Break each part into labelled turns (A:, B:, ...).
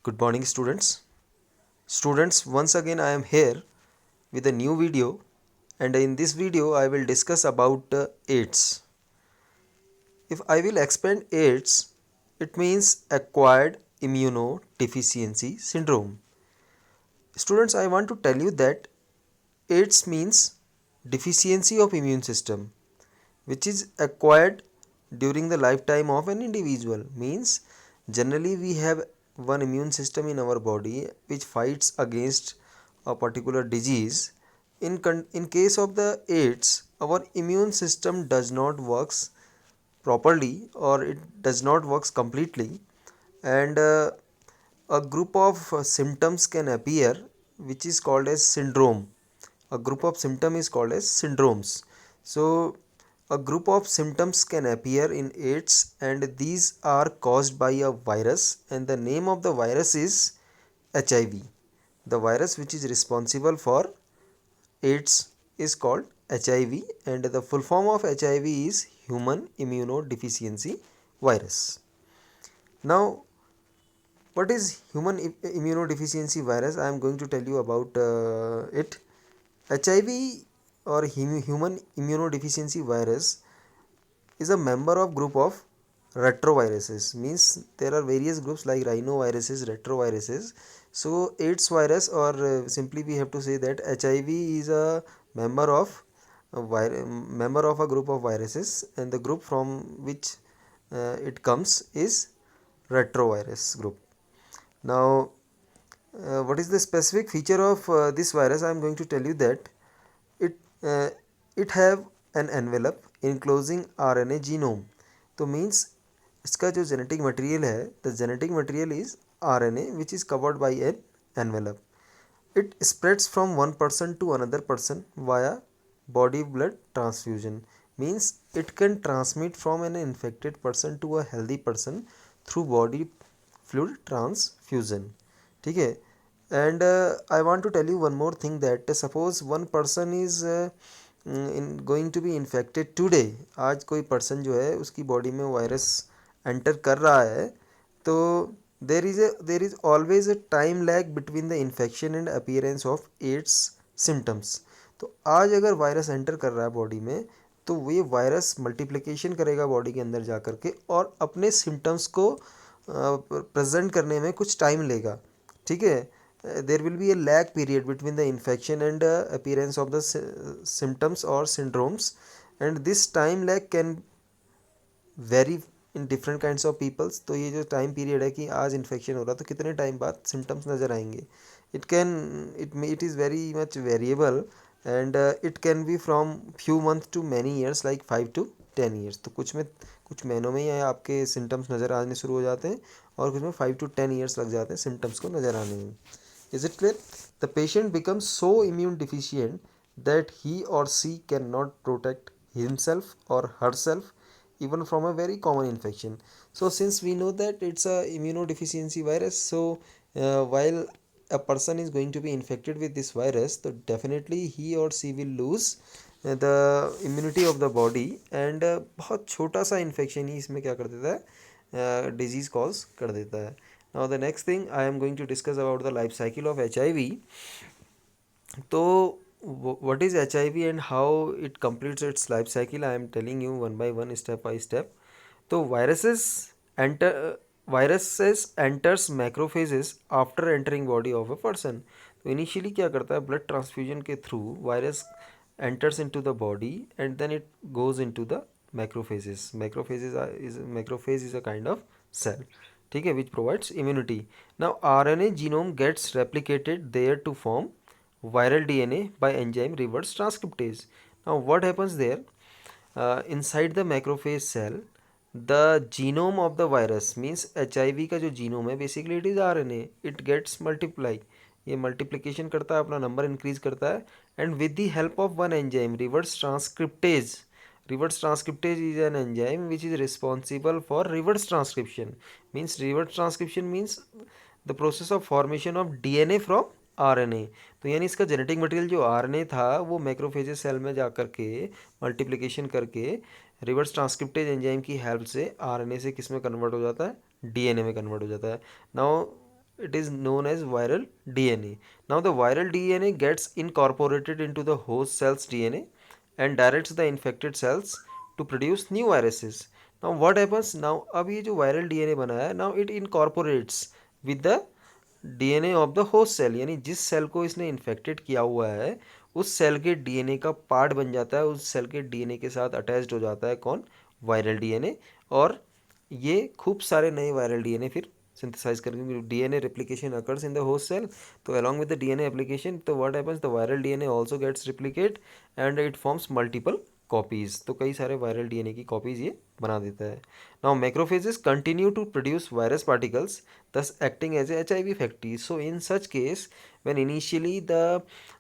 A: Good morning, students. Students, once again I am here with a new video, and in this video I will discuss about AIDS. If I will expand AIDS, it means acquired immunodeficiency syndrome. Students, I want to tell you that AIDS means deficiency of immune system which is acquired during the lifetime of an individual. Means generally we have one immune system in our body which fights against a particular disease. In case of the AIDS, our immune system does not works properly, or it does not works completely, and a group of symptoms can appear which is called as syndrome. A group of symptom is called as syndromes. So a group of symptoms can appear in AIDS, and these are caused by a virus, and the name of the virus is HIV. The virus which is responsible for AIDS is called HIV, and the full form of HIV is human immunodeficiency virus. Now, what is human immunodeficiency virus? I am going to tell you about it. HIV or human immunodeficiency virus is a member of group of retroviruses. Means there are various groups like rhinoviruses, retroviruses. So AIDS virus, or simply we have to say that HIV is a member of a group of viruses, and the group from which it comes is retrovirus group. Now, what is the specific feature of this virus? I am going to tell you that it uh, it have an envelope enclosing RNA genome. तो means इसका जो genetic material है, the genetic material is RNA which is covered by an envelope. It spreads from one person to another person via body blood transfusion. Means it can transmit from an infected person to a healthy person through body fluid transfusion. ठीक है. And I want to tell you one more thing, that suppose one person is going to be infected today. आज कोई person जो है उसकी body में virus enter कर रहा है, तो there is always a time lag between the infection and appearance of AIDS symptoms. तो आज अगर वायरस एंटर कर रहा है बॉडी में, तो ये वायरस मल्टीप्लिकेशन करेगा बॉडी के अंदर जा कर के, और अपने सिम्टम्स को प्रेजेंट करने में कुछ टाइम लेगा. ठीक है. There will be a lag period between the infection and appearance of the symptoms or syndromes, and this time lag can vary in different kinds of peoples. तो ये जो टाइम पीरियड है कि आज इन्फेक्शन हो रहा तो कितने टाइम बाद सिम्टम्स नज़र आएंगे, it is very much variable, and it can be from few months to many years, like 5 to 10 years. तो कुछ महीनों में ही आपके सिम्टम्स नज़र आने शुरू हो जाते हैं, और कुछ में 5 to 10 years लग जाते हैं सिम्टम्स को नज़र आने में. Is it clear? The patient becomes so immune deficient that he or she cannot protect himself or herself even from a very common infection. So since we know that it's a immunodeficiency virus, so while a person is going to be infected with this virus, so definitely he or she will lose the immunity of the body, and बहुत छोटा सा infection ही इसमें क्या कर देता है, disease cause कर देता है. Now the next thing I am going to discuss about the life cycle of HIV. So what is HIV and how it completes its life cycle? I am telling you one by one, step by step. So viruses enters macrophages after entering body of a person. तो initially क्या करता है, blood transfusion के through virus enters into the body, and then it goes into the macrophages. Macrophage is a kind of cell, ठीक है, which provides immunity. Now RNA genome gets replicated there to form viral DNA by enzyme reverse transcriptase. Now what happens there? Inside the macrophage cell, the genome of the virus, means HIV का जो genome है, basically it is RNA. It gets multiply. ये multiplication करता है, अपना number increase करता है, and with the help of one enzyme reverse transcriptase. Reverse transcriptase is an enzyme which is responsible for reverse transcription. Reverse transcription means the process of formation of DNA from RNA. तो यानी इसका genetic material जो RNA था वो macrophages cell में जा कर के मल्टीप्लिकेशन करके रिवर्स ट्रांसक्रिप्टेज एंजाइम की हेल्प से RNA से किस में कन्वर्ट हो जाता है, DNA में कन्वर्ट हो जाता है. Now it is known as viral DNA. Now the viral DNA gets incorporated into the host cell's DNA and directs the infected cells to produce new viruses. Now what happens? Now अब ये जो viral DNA बना है, now it incorporates with the DNA of the host cell, यानी जिस cell को इसने infected किया हुआ है उस सेल के डीएनए का पार्ट बन जाता है, उस सेल के डीएनए के साथ अटैच्ड हो जाता है कौन? Viral DNA. और ये खूब सारे नए वायरल डीएनए फिर सिंथेसाइज करके, DNA replication occurs in the host cell, तो along with the DNA application, तो what happens, the viral DNA also gets replicate and it forms multiple copies, तो कई सारे वायरल डीएनए की कॉपीज ये बना देता है। Now macrophages continue to produce virus particles, thus acting as a HIV factory. So in such case, when initially the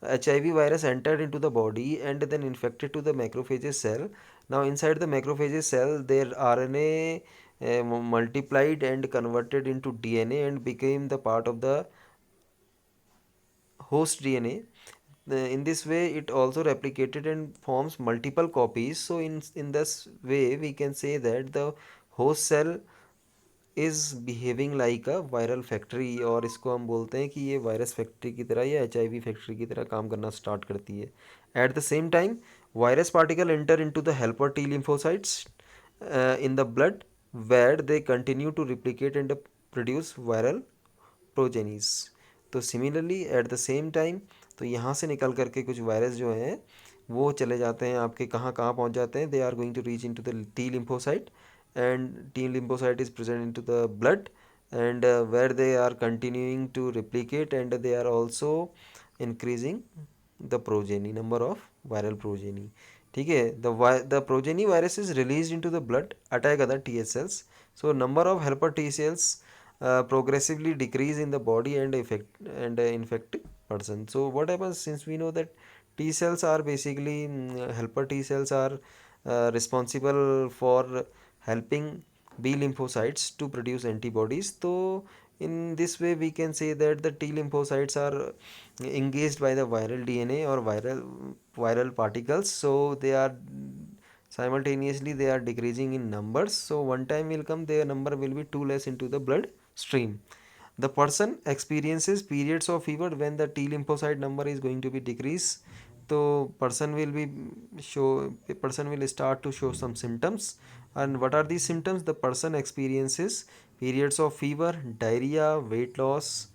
A: HIV virus entered into the body and then infected to the macrophages cell, now inside the macrophages cell their RNA multiplied and converted into DNA and became the part of the host DNA. In this way, it also replicated and forms multiple copies. So in this way, we can say that the host cell is behaving like a viral factory, और इसको हम बोलते हैं कि ये virus factory की तरह या HIV फैक्ट्री की तरह काम करना स्टार्ट करती है। At the same time virus particle enter into the helper T lymphocytes in the blood where they continue to replicate and produce viral progenies. तो similarly at the same time, तो यहाँ से निकल करके कुछ वायरस जो हैं वो चले जाते हैं आपके कहाँ कहाँ पहुँच जाते हैं, they are going to reach into the T lymphocyte and T lymphocyte is present into the blood, and where they are continuing to replicate and they are also increasing the progeny, number of viral progeny. ठीक है, the progeny virus is released into the blood, attack other TH cells, so number of helper T cells progressively decrease in the body and infect person. So what happens, since we know that T cells are basically helper T cells are responsible for helping B lymphocytes to produce antibodies. So in this way we can say that the T lymphocytes are engaged by the viral DNA or viral particles, so they are simultaneously they are decreasing in numbers. So one time will come, their number will be too less into the blood stream. The person experiences periods of fever when the T lymphocyte number is going to be decreased. So person will start to show some symptoms. And what are these symptoms? The person experiences periods of fever, diarrhea, weight loss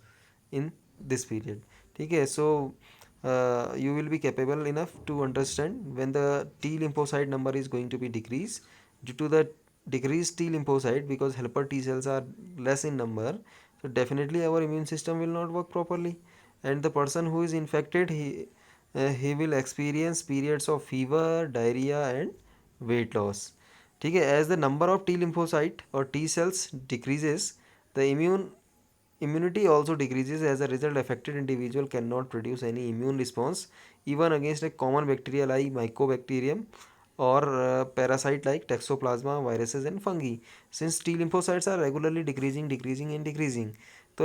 A: in this period. Okay, so you will be capable enough to understand when the T lymphocyte number is going to be decreased due to the decreased T lymphocyte, because helper T cells are less in number, so definitely our immune system will not work properly, and the person who is infected, he will experience periods of fever, diarrhea and weight loss. ठीक है, as the number of T lymphocyte or T cells decreases, the immunity also decreases. As a result, affected individual cannot produce any immune response even against a common bacteria like mycobacterium or parasite like toxoplasma, viruses and fungi, since T lymphocytes are regularly decreasing. तो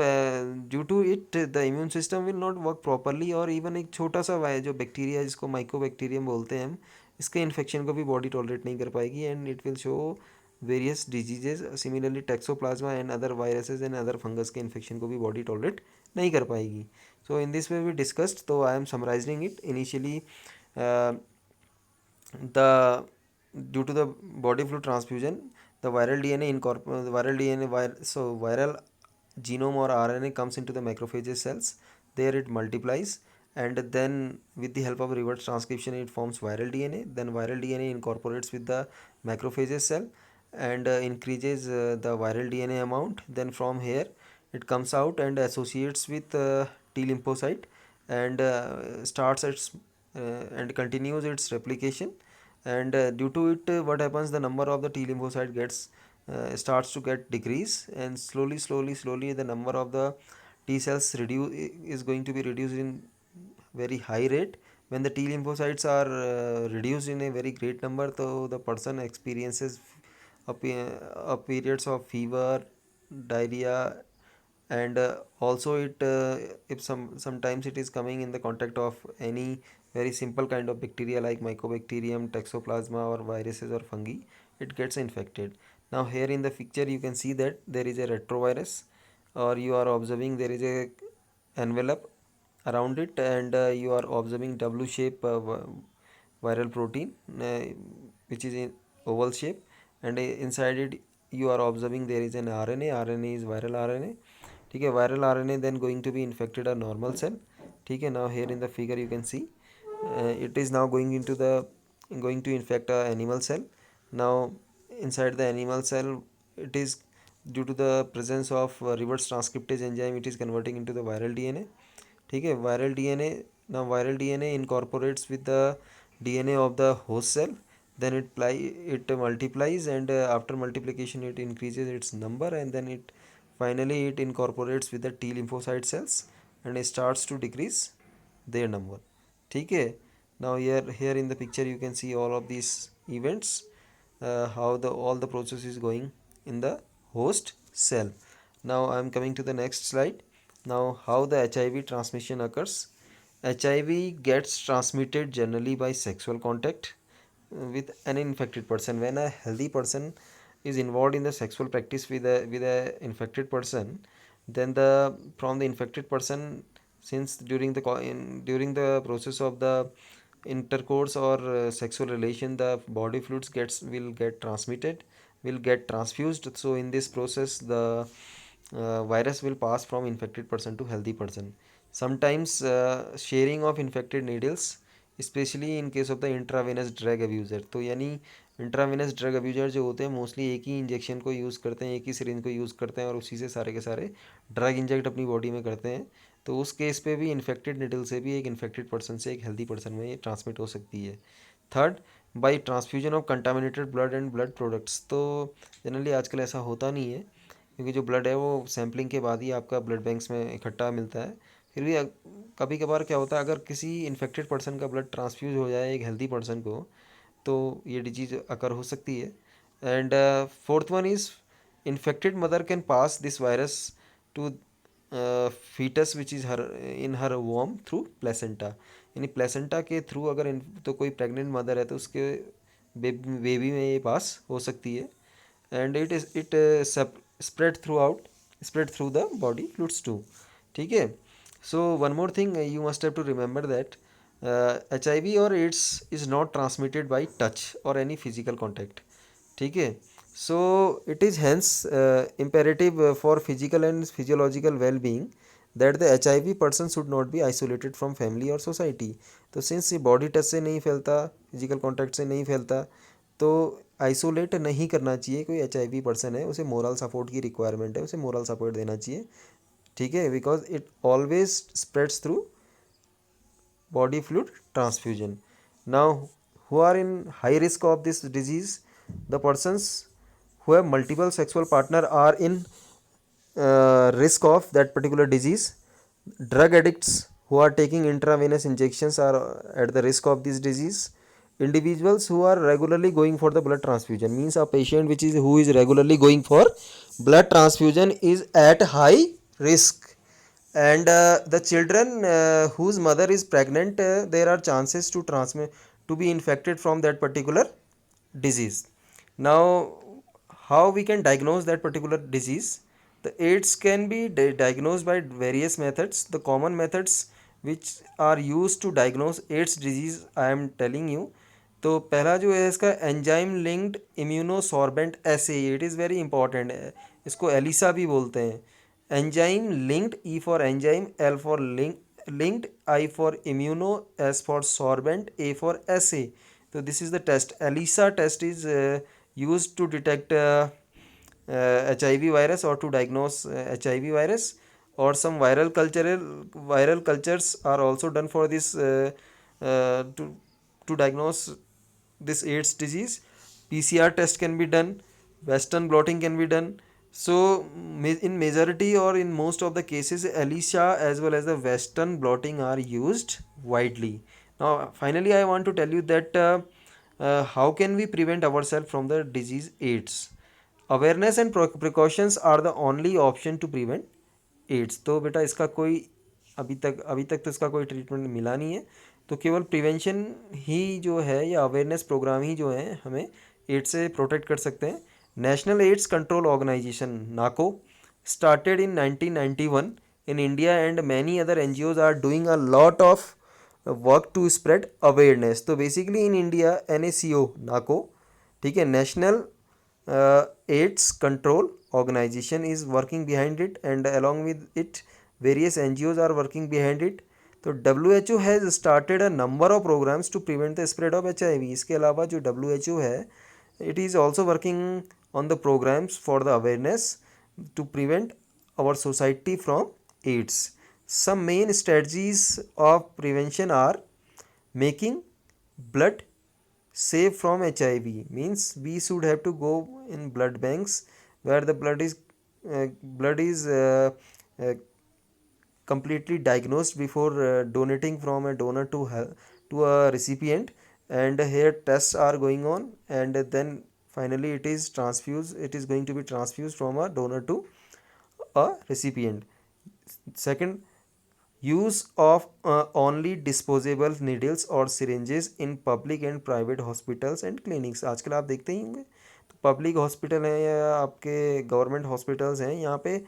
A: due to it the immune system will not work properly, और even एक छोटा सा जो bacteria जिसको Mycobacterium बोलते हैं हम, इसके इन्फेक्शन को भी बॉडी टॉलरेट नहीं कर पाएगी, and it will show various diseases. Similarly toxoplasma and other viruses and other fungus के इन्फेक्शन को भी बॉडी टॉलरेट नहीं कर पाएगी। So in this way we discussed, तो I am summarising it initially, the due to the body fluid transfusion, the viral DNA so viral genome or RNA comes into the macrophages cells, there it multiplies, and then with the help of reverse transcription it forms viral DNA. Then viral DNA incorporates with the macrophages cell and increases the viral DNA amount. Then from here it comes out and associates with T lymphocyte and starts its and continues its replication. And due to it, what happens, the number of the T lymphocyte gets starts to get decrease, and slowly the number of the T cells reduce is going to be reduced in very high rate. When the T lymphocytes are reduced in a very great number, so the person experiences a periods of fever, diarrhea, and also it if sometimes it is coming in the contact of any very simple kind of bacteria like mycobacterium, toxoplasma or viruses or fungi, it gets infected. Now here in the picture you can see that there is a retrovirus or you are observing there is a envelope around it, and you are observing W shape viral protein, which is in oval shape, and inside it you are observing there is an RNA. RNA is viral RNA. ठीक है, viral RNA then going to be infected a normal cell. ठीक है, now here in the figure you can see it is now going to infect a animal cell. Now inside the animal cell, it is due to the presence of reverse transcriptase enzyme, it is converting into the viral DNA. ठीक है, viral DNA. Now viral DNA incorporates with the DNA of the host cell, then it multiplies, and after multiplication it increases its number, and then it finally it incorporates with the T lymphocyte cells, and it starts to decrease their number. ठीक है, now here in the picture you can see all of these events, how the all the process is going in the host cell. Now I am coming to the next slide. Now how the HIV transmission occurs. HIV gets transmitted generally by sexual contact with an infected person. When a healthy person is involved in the sexual practice with a infected person, then the from the infected person, since during the process of the intercourse or sexual relation, the body fluids will get transmitted, will get transfused. So in this process the virus will pass from infected person to healthy person. Sometimes sharing of infected needles, specially in case of the intravenous drug abuser. तो यानी intravenous drug abuser जो होते हैं mostly एक ही injection को use करते हैं, एक ही सिरिंज को यूज़ करते हैं और उसी से सारे के सारे ड्रग इंजेक्ट अपनी बॉडी में करते हैं. तो उस केस पे भी इन्फेक्टेड निडल से भी एक इन्फेक्टेड पर्सन से एक हेल्दी पर्सन में ये ट्रांसमिट हो सकती है. Third, by transfusion of contaminated blood and blood products. तो जनरली आजकल ऐसा होता नहीं है, क्योंकि जो ब्लड है वो सैम्पलिंग के बाद ही आपका ब्लड बैंक्स में इकट्ठा मिलता है. फिर भी कभी कभार क्या होता है, अगर किसी इन्फेक्टेड पर्सन का ब्लड ट्रांसफ्यूज हो जाए एक हेल्दी पर्सन को, तो ये डिजीज़ अकर हो सकती है. And fourth one is infected mother can pass this virus to foetus which is her in her womb through placenta. यानी प्लेसेंटा के थ्रू अगर तो कोई प्रेग्नेंट मदर है तो उसके बेबी में ये पास हो सकती है. And it spread through the body fluids too. ठीक है. So one more thing you must have to remember that HIV or AIDS is not transmitted by touch or any physical contact. ठीक है. So it is hence imperative for physical and physiological well-being that the HIV person should not be isolated from family or society. तो since ये body touch से नहीं फैलता, physical contact से नहीं फैलता, तो आइसोलेट नहीं करना चाहिए. कोई HIV पर्सन है उसे मोरल सपोर्ट की रिक्वायरमेंट है, उसे मोरल सपोर्ट देना चाहिए. ठीक है, because it always spreads through body fluid transfusion. Now who are in high risk of this disease, the persons who have multiple sexual partner are in risk of that particular disease. Drug addicts who are taking intravenous injections are at the risk of this disease. Individuals who are regularly going for the blood transfusion, means a patient who is regularly going for blood transfusion is at high risk. And the children whose mother is pregnant, there are chances to transmit to be infected from that particular disease. Now how we can diagnose that particular disease? The AIDS can be diagnosed by various methods. The common methods which are used to diagnose AIDS disease I am telling you. तो पहला जो है इसका enzyme linked immunosorbent essay, it is very important है. इसको Elisa भी बोलते हैं. Enzyme linked, E for enzyme, L for linked, I for immuno, S for sorbent, A for assay. So this is the test. ELISA test is used to detect HIV virus or to diagnose HIV virus, or some viral cultures are also done for this to diagnose this AIDS disease. PCR test can be done, Western blotting can be done. So in majority or in most of the cases, ELISA as well as the Western blotting are used widely. Now finally I want to tell you that how can we prevent ourselves from the disease AIDS. Awareness and precautions are the only option to prevent AIDS. तो बेटा इसका कोई अभी तक तो इसका कोई treatment मिला नहीं है, तो केवल प्रिवेंशन ही जो है या अवेयरनेस प्रोग्राम ही जो है हमें एड्स से प्रोटेक्ट कर सकते हैं. National AIDS Control Organisation NACO started in 1991 in India, and many other NGOs are doing a lot of work to spread awareness. तो basically in India NACO NACO, ठीक है, National AIDS Control Organization is working behind it, and along with it various NGOs are working behind it. तो WHO has started a number of programs to prevent the spread of HIV. इसके अलावा जो WHO है, it is also working on the programs for the awareness to prevent our society from AIDS. Some main strategies of prevention are making blood safe from HIV. Means we should have to go in blood banks where the blood is uh, completely diagnosed before donating from a donor to a recipient, and here tests are going on, and then finally it is going to be transfused from a donor to a recipient. Second, use of only disposable needles or syringes in public and private hospitals and clinics. आजकल आप देखते ही होंगे तो public hospital हैं या आपके government hospitals हैं, यहाँ पे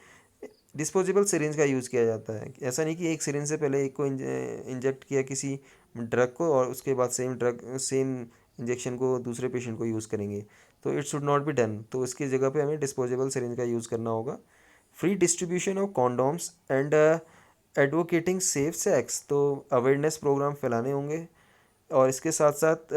A: डिस्पोजेबल सिरिंज का यूज़ किया जाता है. ऐसा नहीं कि एक सिरिंज से पहले एक को इंजेक्ट किया किसी ड्रग को और उसके बाद सेम इंजेक्शन को दूसरे पेशेंट को यूज़ करेंगे, तो it should not be done. तो इसकी जगह पे हमें डिस्पोजेबल सिरिंज का यूज़ करना होगा. Free distribution of condoms and advocating safe sex, तो अवेयरनेस प्रोग्राम फैलाने होंगे. और इसके साथ साथ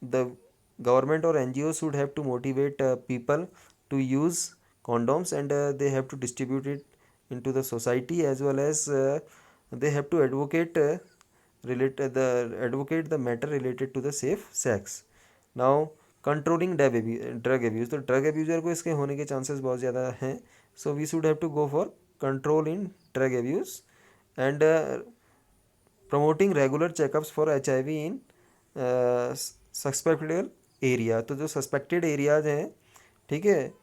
A: द गवर्नमेंट और NGO should have to motivate people to use condoms, and they have to distribute it into the society, as well as they have to advocate the matter related to the safe sex. Now controlling drug abuse, तो drug abuser को इसके होने के chances बहुत ज़्यादा हैं. So we should have to go for control in drug abuse and promoting regular checkups फॉर HIV इन सस्पेक्टेड एरिया. तो जो सस्पेक्टेड एरियाज हैं, ठीक है,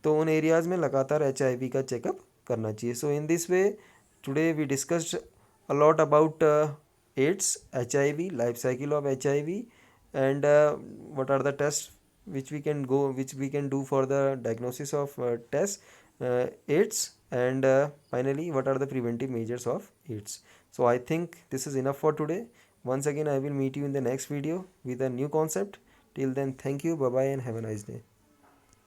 A: तो उन एरियाज़ में लगातार HIV का चेकअप करना चाहिए. So in this way today we discussed a lot about AIDS, HIV, life cycle of HIV, and what are the tests which we can do for the diagnosis of AIDS, and finally what are the preventive measures of AIDS. So I think this is enough for today. Once again I will meet you in the next video with a new concept. Till then, thank you, bye bye, and have a nice day.